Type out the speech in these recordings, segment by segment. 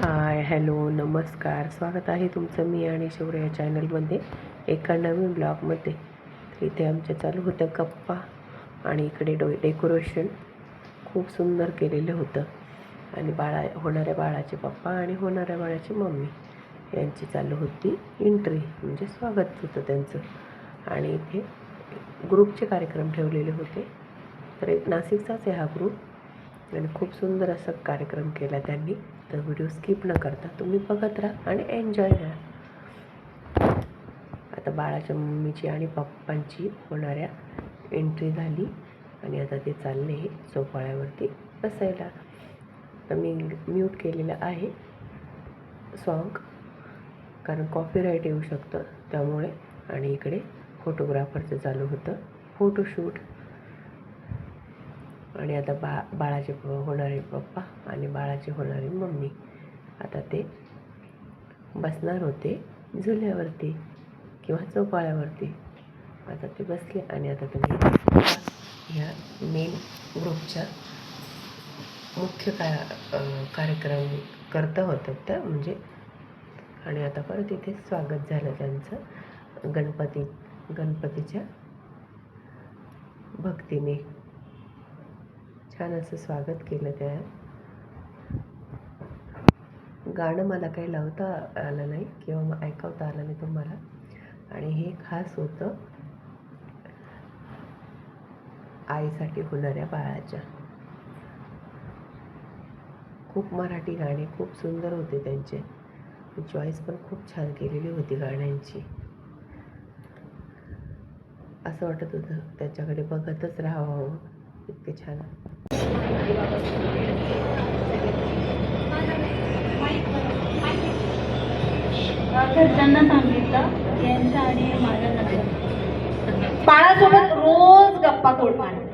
Hi hello नमस्कार, स्वागत आहे तुमचं मी आणि शौर्य या चॅनलमध्ये एका नवीन ब्लॉगमध्ये. इथे आमच्या चालू होत्या गप्पा आणि इकडे डेकोरेशन खूप सुंदर केलेलं होतं आणि होणाऱ्या बाळाचे पप्पा आणि होणाऱ्या बाळाची मम्मी यांची चालू होती एंट्री, म्हणजे स्वागत होतं त्यांचं. आणि इथे ग्रुपचे कार्यक्रम ठेवलेले होते. तर एक नाशिकचाच आहे हा ग्रुप आणि खूप सुंदर असा कार्यक्रम केला त्यांनी. तर व्हिडिओ स्किप न करता तुम्ही बघत राहा आणि एन्जॉय करा. आता बाळाच्या मम्मीची आणि पप्पांची होणाऱ्या एंट्री झाली आणि आता ते चालले सोफाळ्यावरती बसायला. तर मी म्यूट केलेलं आहे सॉन्ग, कारण कॉपीराईट येऊ शकतं त्यामुळे. आणि इकडे फोटोग्राफरचं चालू होतं फोटोशूट. आणि आता बाळाचे होणारे पप्पा आणि बाळाची होणारी मम्मी आता ते बसणार होते झुल्यावरती किंवा चौपाळ्यावरती. आता ते बसले आणि आता तुम्ही ह्या मेन ग्रुपच्या मुख्य कार्यक्रम करता होतं त्या म्हणजे. आणि आता परत इथे स्वागत झालं त्यांचं गणपतीच्या भक्तीने. छान असं स्वागत केलं. त्या गाणं मला काही लावता आलं नाही किंवा ऐकवता आलं नाही तुम्हाला. आणि हे खास होतं आईसाठी होणाऱ्या बाळाच्या. खूप मराठी गाणे खूप सुंदर होते त्यांचे, चॉईस पण खूप छान केलेली होती गाण्यांची. असं वाटत होतं त्याच्याकडे बघतच राहावं, इतके छान. घरच्यांना सांगितलं यांच्या आणि माझ्या बाळासोबत रोज गप्पा तोड मारत.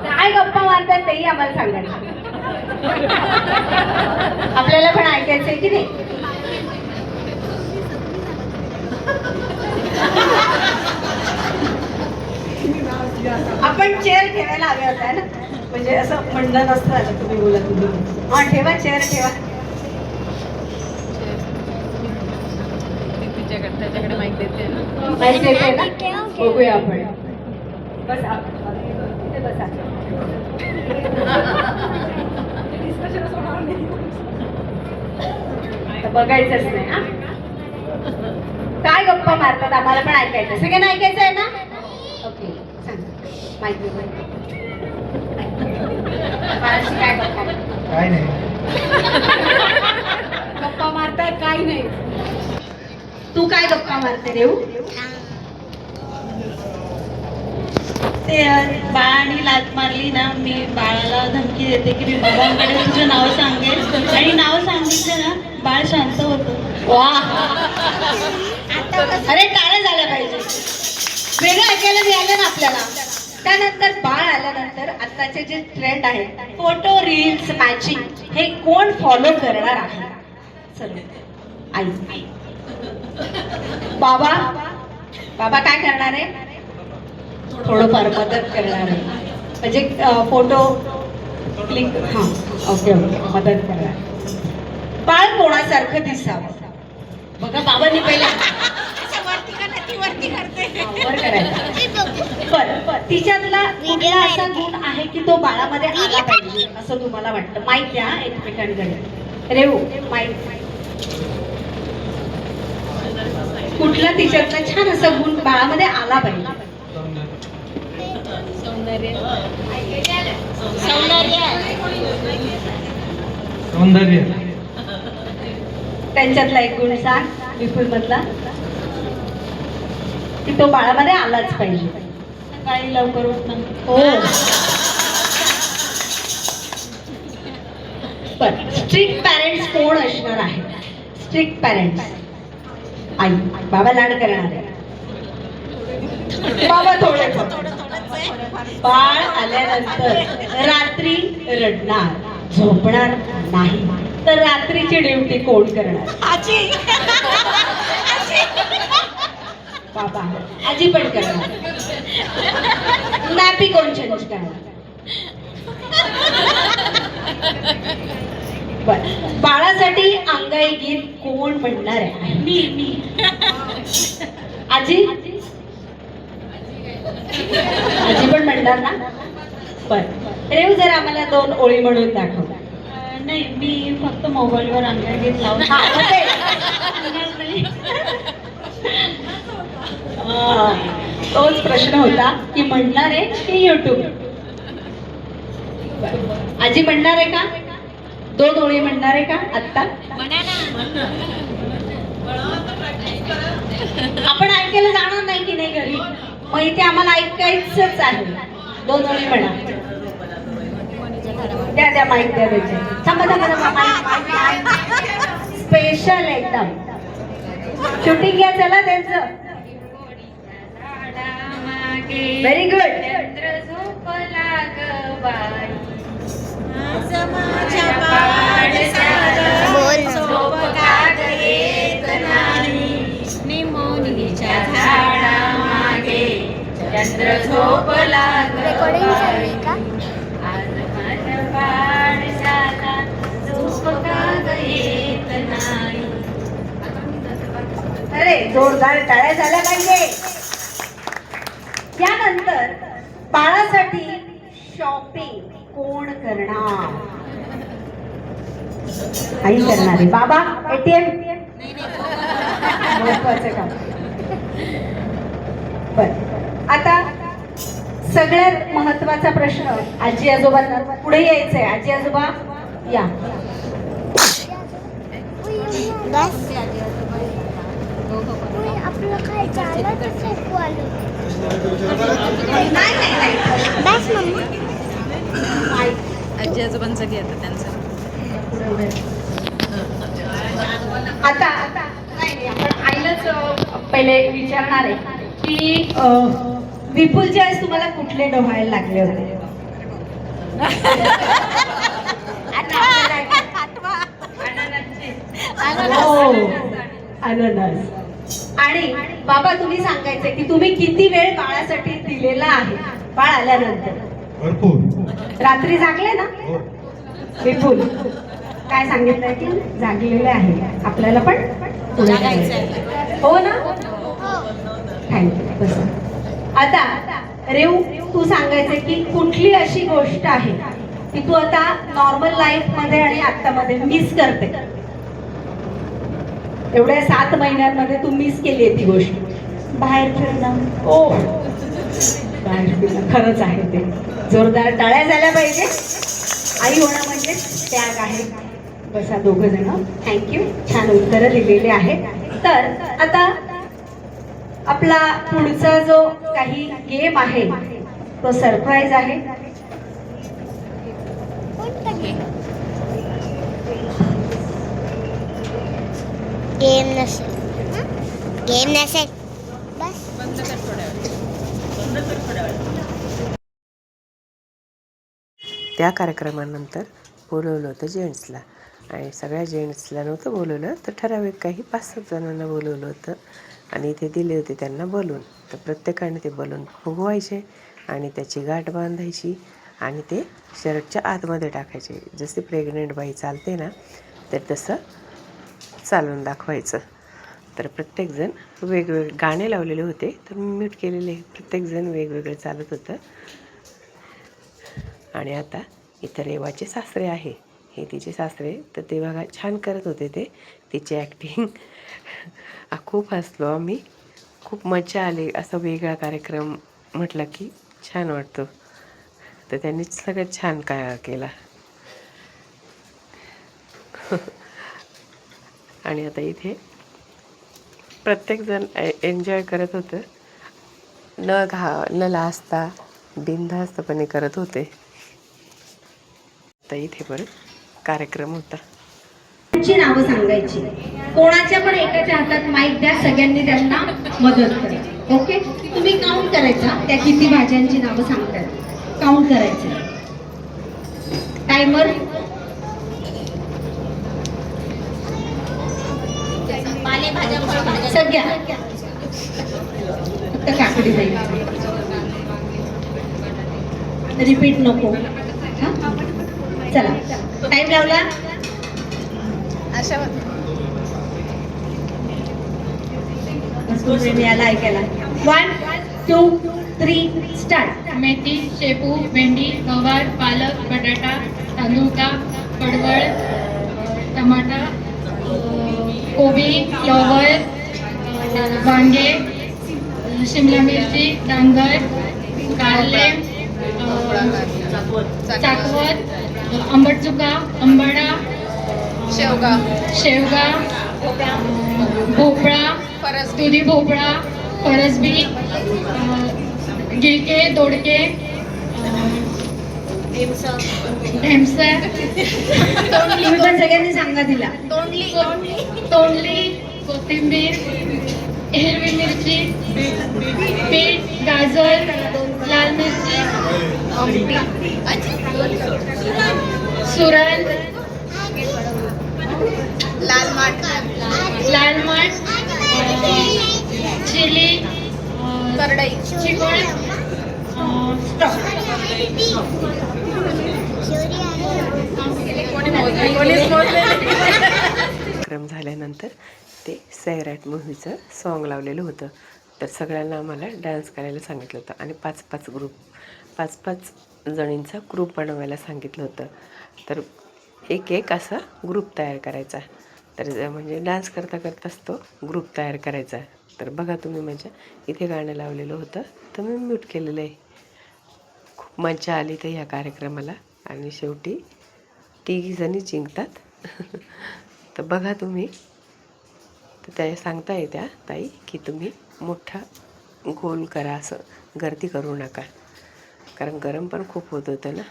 काय गप्पा मारतात तेही आम्हाला सांगायचं. आपल्याला पण ऐकायचंय की नाही. आपण चेअर ठेवायला हवे होत्या ना, म्हणजे असं म्हणणं नसतं आता तुम्ही बोलत तुम्ही. हा ठेवा चेअर ठेवा. त्याच्याकडे माहिती देते ना, बघूया आपण. बसा इथे बसा. बघायचंच नाही हा. काय गप्पा मारतात आम्हाला पण ऐकायचं. सगळ्यांना ऐकायचं आहे ना. ओके सांग माहिती बाळाशी काय गप्पा. काय नाही गप्पा मारताय काही नाही. तू काय गप्पा मारते रेऊ. ते बाळाने लात मारली ना, मी बाळाला धमकी देते की मी बाबांकडे तुझं नाव सांगेल आणि नाव सांगितलं ना बाळ शांत होतं. वा अरे टाळ्या झाल्या पाहिजे. वेगळं ऐकायला मिळालं ना आपल्याला. त्यानंतर बाळ आल्यानंतर आताचे जे ट्रेंड आहेत फोटो रील्स मॅचिंग, हे कोण फॉलो करणार आहे. चल आई बाबा बाबा काय करणार आहे. थोडंफार मदत करणार आहे, म्हणजे फोटो क्लिक. हां ओके ओके मदत करणार. बाळ कोणासारखं दिसावं बघा. बाबांनी पहिला वर करायचं. बरं तिच्यातला कुठला असा गुण आहे की तो बाळामध्ये आला पाहिजे असं तुम्हाला वाटतं. माईक द्या एकमेकांकडे. रेऊ माईक. कुठला तिच्यातला छान असा गुण बाळामध्ये आला पाहिजे. सौंदर्य. त्यांच्यातला एक गुण सांग विपुल मधला की तो बाळामध्ये आलाच पाहिजे. काही लवकर उठणं. हो. पण स्ट्रिक्ट पॅरेंट्स कोण असणार आहे. स्ट्रिक्ट पॅरेंट्स आई. बाबा लाड करणार आहे. बाबा थोडे. बाळ आल्यानंतर रात्री रडणार झोपणार नाही, तर रात्रीची ड्युटी कोण करणार. आजी. बाबा आजी पण करणार. नॅपी कोण चेंज करणार. बरं, बाळासाठी अंगाई गीत कोण म्हणणार आहे? मी आजी आजी पण म्हणणार ना? बर, रेव जरा आम्हाला 2 ओळी म्हणून दाखव. नाही, मी फक्त मोबाईलवर अंगण गीत लावून हा, मग ते. तोच प्रश्न होता की म्हणणार आहे की युट्यूब. आजी म्हणणार आहे का? 2 ओळी म्हणणार आहे का आत्ता? आपण ऐकायला जाणार नाही की नाही घरी, मग इथे आम्हाला ऐकायचंच आहे. 2 ओळी म्हणा. द्या माईक द्या त्याचे. थांबा स्पेशल एकदम शूटिंग घ्या चला त्यांचं. Very good. चंद्र झोपला रेकॉर्डिंग चालू आहे का? अरे जोरदार टाळ्या झाल्या पाहिजे. त्यानंतर बाळासाठी शॉपिंग कोण करणार? आई करणार आहे. बाबा ATM महत्वाचं काम. बर, आता सगळ्यात महत्वाचा प्रश्न आजी आजोबांना. पुढे यायचंय. आजी आजोबा या. बस आपलं काय झालं तर फेकू आलं. नाही बस मम्मा. आजी आजोबांचा घे आता त्यांचा. आता नाही, आपण आईलाच पहिले विचारणार आहे की विपुलच्या वेळेस तुम्हाला कुठले डोहाळे लागले होते? हो, अननस. आणि बाबा तुम्ही सांगायचंय की तुम्ही किती वेळ बाळासाठी दिलेला आहे? बाळ आल्यानंतर भरपूर. रात्री जागले ना? हो. विपुल काय सांगितलंय की जागलेले आहे, आपल्याला पण पुढे जायचंय. हो ना? थँक्यू. बस. आता रेव तू सांगायचं की कुठली अशी गोष्ट आहे की तू आता नॉर्मल लाईफ मध्ये आणि आत्तामध्ये मिस करते? एवढ्या 7 महिन्यांमध्ये तू मिस केली आहे ती गोष्ट? बाहेर फिरणं. ओ, बाहेर फिरणं खरंच आहे ते. जोरदार टाळ्या झाल्या पाहिजे. आई होणं म्हणजे त्याग आहे. बसा 2 जण. थँक्यू. छान उत्तरं दिलेली आहेत. तर आता आपला पुढचा जो काही गेम आहे तो सरप्राईज आहे. गेम नसेल. गेम नसेल. बस बंद कर थोड्या वेळ. त्या कार्यक्रमानंतर बोलवलं होतं जेंट्सला, आणि सगळ्या जेंट्सला नव्हतं बोलवलं, तर ठराविक काही 5-7 जणांना बोलवलं होतं आणि इथे दिले होते त्यांना बलून. तर प्रत्येकाने ते बलून फुगवायचे आणि त्याची गाठ बांधायची आणि ते शर्टच्या आतमध्ये टाकायचे. जसे प्रेग्नेंट बाई चालते ना, तर तसं चालून दाखवायचं. तर प्रत्येकजण वेगवेगळे गाणे लावलेले होते, तर म्यूट केलेले. प्रत्येकजण वेगवेगळं चालत होतं. आणि आता इथं रेवाचे सासरे आहे, हे तिचे सासरे. तर ते बघा छान करत होते ते तिची ॲक्टिंग. खूप हसलो आम्ही, खूप मजा आली. असा वेगळा कार्यक्रम म्हटलं की छान वाटतो. तर त्यांनी सगळं छान काय केला. आणि आता इथे प्रत्येकजण एन्जॉय करत होतं. न लाजता बिनधास्तपणे करत होते. तर इथे परत कार्यक्रम होता. ची नावं सांगायची. कोणाच्या पण एकाच्या हातात माईक द्या, सगळ्यांनी त्यांना मदत करा. ओके, तुम्ही काउंट करायचा त्या किती भाज्यांची नावं सांगतात. काउंट करायचं. टायमर. सगळ्या फक्त काकडी जाईल. रिपीट नको. चला टाइम लावला. याला ऐकायला 1 2 3 स्टार्ट. मेथी, शेपू, भेंडी, गवार, पालक, बटाटा, तांदूळ, पडवळ, टमाटा, कोबी, फ्लॉवर, वांगे, शिमला मिरची, डांगर, कारले, चाकवत, आंबट चुका, आंबाडा, शेवगा, भोपळा, दुधी भोपळा, फरसबी, गिलके, दोडके, ढेमस, तुम्ही पण सगळ्यांनी सांगा तिला. तोंडली, कोथिंबीर, हिरवी मिरची, बीट, गाजर, लाल मिरची, सुरण, लाल माठ, चिली, चिकन, कार्यक्रम झाल्यानंतर ते सैराट मूव्हीचं सॉन्ग लावलेलं होतं. तर सगळ्यांना आम्हाला डान्स करायला सांगितलं होतं आणि 5-5 जणींचा ग्रुप बनवायला सांगितलं होतं. तर एक असा ग्रुप तयार करायचा. तर म्हणजे डान्स करताच तो ग्रुप तयार करायचा. तर बघा तुम्ही, म्हणजे इथे गाणं लावलेलं होतं तर मी म्यूट केलेलं आहे. खूप मजा आली तर ह्या कार्यक्रमाला आणि शेवटी 3 जणी जिंकतात. तर बघा तुम्ही, तर त्या सांगताय त्या ताई की तुम्ही मोठा गोल करा, असं गर्दी करू नका, कारण गरम पण खूप होत होतं ना.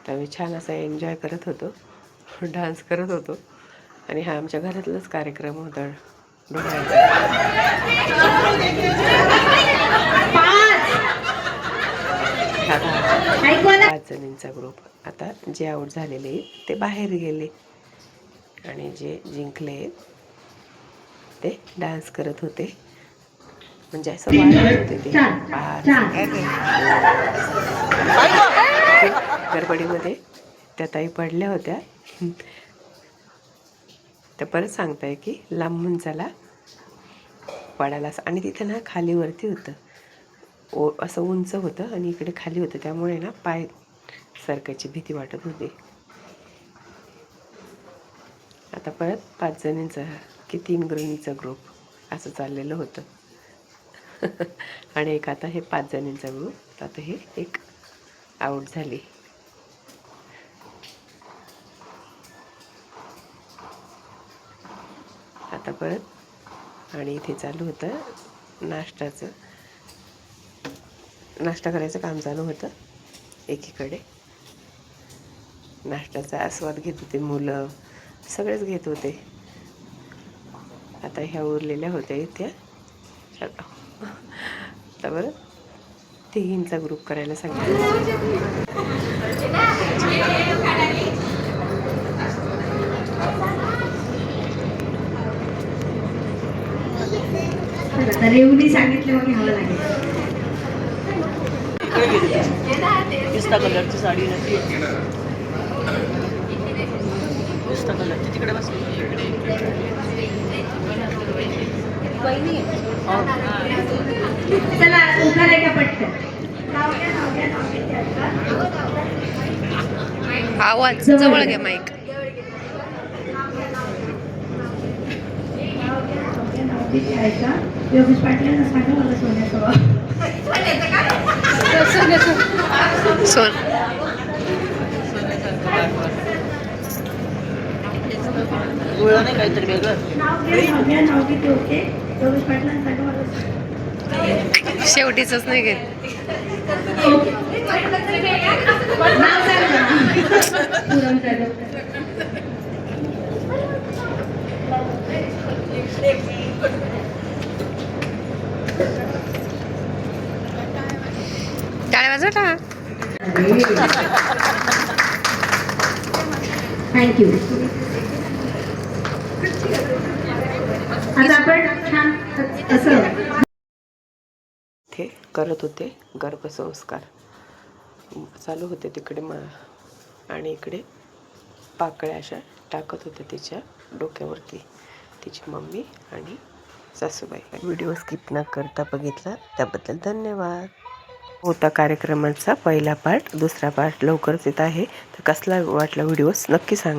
तर आम्ही छान असा एन्जॉय करत होतो, डान्स करत होतो आणि हा आमच्या घरातलाच कार्यक्रम होता डोहाळ्याचा. 5 जणींचा ग्रुप. आता जे आऊट झालेले ते बाहेर गेले आणि जे जिंकले ते डान्स करत होते, म्हणजे असं वाढत होते ते गडबडीमध्ये. त्या ताई पडल्या होत्या. तर परत सांगताय की लांबून चला, पडायला. आणि तिथे ना खालीवरती होतं, असं उंच होतं आणि इकडे खाली होतं, त्यामुळे ना पाय सरकायची भीती वाटत होती. आता परत 5 जणींचा की 3 गृहिणीचा ग्रुप असं चाललेलं होतं. आणि एक आता हे 5 जणींचा ग्रुप, आता हे एक आऊट झाली. आता परत आणि इथे चालू होतं नाश्ता करायचं काम चालू होतं. एकीकडे नाश्त्याचा आस्वाद घेत होते मुलं, सगळेच घेत होते. आता ह्या उरलेल्या होत्या इथे. आता बरं 3 ग्रुप करायला सांगितलं. रेवणी सांगितलं मग घ्यावं लागेल. पिस्ता कलरची साडी नक्की, पिस्ता कलरची तिकडे बस. चला उखाणे का पटकन. आवाज जवळ घ्या माईक. योगेश पाटलांना सांगा मला सोन्याचं सोन जुळलं नाही काहीतरी वेगळं. नाव घेते. ओके, योगेश पाटलांना सांगा मला शेवटीच नाही गेलं. नाव सांगा. टाळ्या वाजवा. थँक्यू. आता आपण छान असं ते करत होते गर्भसंस्कार चालू होते तिकडे. आणि इकडे पाकळ्या अशा टाकत होत्या तिच्या डोक्यावरती तिची मम्मी आणि सासूबाई. व्हिडिओ स्किप न करता बघितला त्याबद्दल धन्यवाद. होता कार्यक्रमाचा पहिला पार्ट. दुसरा पार्ट लवकरच येत आहे. तर कसला वाटला व्हिडिओ नक्की सांगा.